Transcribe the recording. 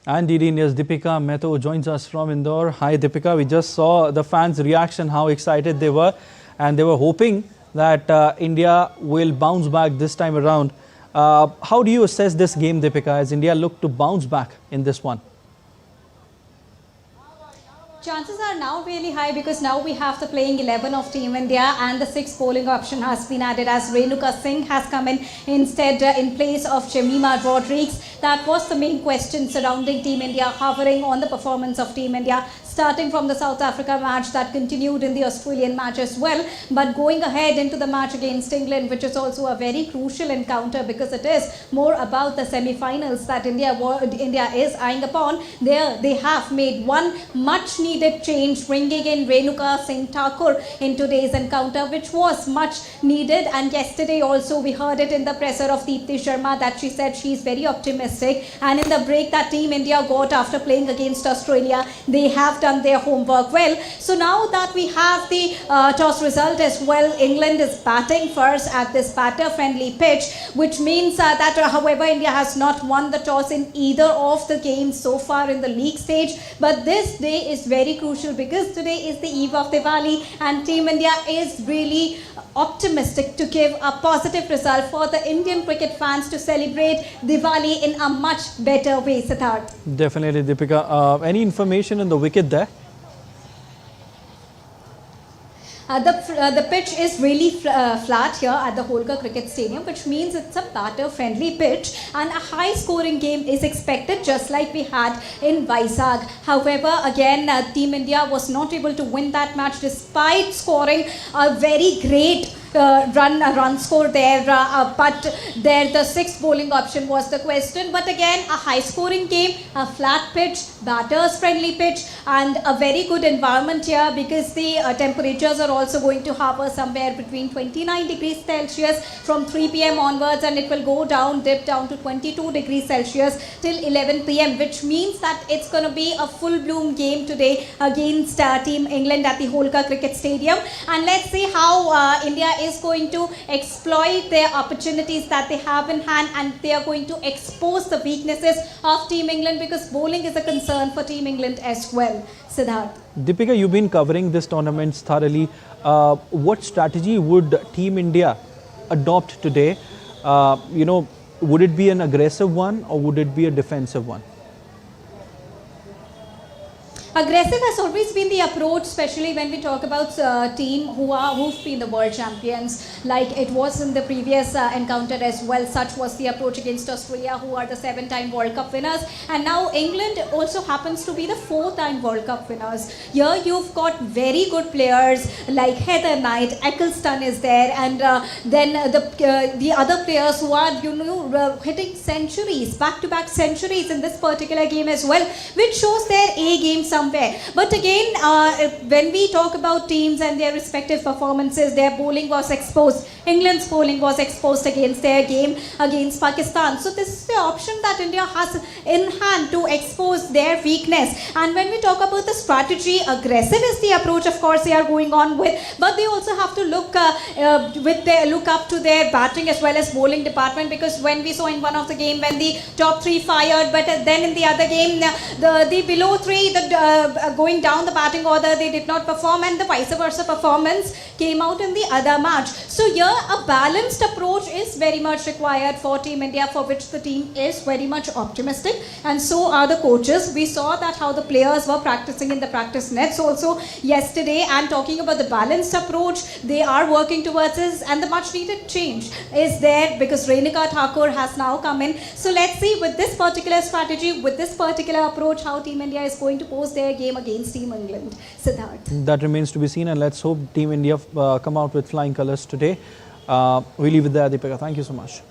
And DD India's Deepika Mehto joins us from Indore. Hi Deepika, we just saw the fans' reaction, how excited they were, and they were hoping that India will bounce back this time around. How do you assess this game, Deepika, as India look to bounce back in this one? Chances are now really high because now we have the playing 11 of Team India and the 6th bowling option has been added as Renuka Singh has come in instead in place of Jemimah Rodrigues. That was the main question surrounding Team India, hovering on the performance of Team India, starting from the South Africa match that continued in the Australian match as well, but going ahead into the match against England, which is also a very crucial encounter because it is more about the semi-finals that India is eyeing upon. There they have made one much needed change, bringing in Renuka Singh Thakur in today's encounter, which was much needed. And yesterday also we heard it in the presser of Deepti Sharma that she said she's very optimistic, and in the break that Team India got after playing against Australia, they have done their homework well. So now that we have the toss result as well, England is batting first at this batter-friendly pitch, which means that however India has not won the toss in either of the games so far in the league stage, but this day is very crucial because today is the eve of Diwali and Team India is really optimistic to give a positive result for the Indian cricket fans to celebrate Diwali in a much better way, Siddharth. Definitely, Deepika. Any information on the wicket there? The pitch is really flat here at the Holkar Cricket Stadium, which means it's a batter-friendly pitch and a high-scoring game is expected, just like we had in Vizag. However, again, Team India was not able to win that match despite scoring a very great run score there, but there the 6th bowling option was the question. But again, a high scoring game, a flat pitch, batters friendly pitch, and a very good environment here because the temperatures are also going to hover somewhere between 29 degrees Celsius from 3 p.m. onwards, and it will go down, dip down to 22 degrees Celsius till 11 p.m., which means that it's going to be a full bloom game today against Team England at the Holkar Cricket Stadium. And let's see how India is going to exploit their opportunities that they have in hand, and they are going to expose the weaknesses of Team England because bowling is a concern for Team England as well. Siddharth. Deepika, you've been covering this tournament thoroughly. What strategy would Team India adopt today? Would it be an aggressive one or would it be a defensive one? Aggressive has always been the approach, especially when we talk about team who've been the world champions, like it was in the previous encounter as well. Such was the approach against Australia, who are the 7-time World Cup winners, and now England also happens to be the 4-time World Cup winners. Here you've got very good players like Heather Knight, Eccleston is there, and then the other players who are hitting centuries, back-to-back centuries in this particular game as well, which shows their A game somewhere. But again, when we talk about teams and their respective performances, their bowling was exposed. England's bowling was exposed against their game against Pakistan. So this is the option that India has in hand to expose their weakness. And when we talk about the strategy, aggressive is the approach, of course, they are going on with, but they also have to look up to their batting as well as bowling department, because when we saw in one of the game when the top 3 fired, but then in the other game the below 3, going down the batting order, they did not perform, and the vice versa performance came out in the other match. So here a balanced approach is very much required for Team India, for which the team is very much optimistic, and so are the coaches. We saw that how the players were practicing in the practice nets also yesterday, and talking about the balanced approach, they are working towards this, and the much needed change is there because Renuka Thakur has now come in. So let's see with this particular strategy, with this particular approach, how Team India is going to pose their game against Team England. Siddharth. That remains to be seen, and let's hope Team India come out with flying colours today. We leave it there, Deepika. Thank you so much.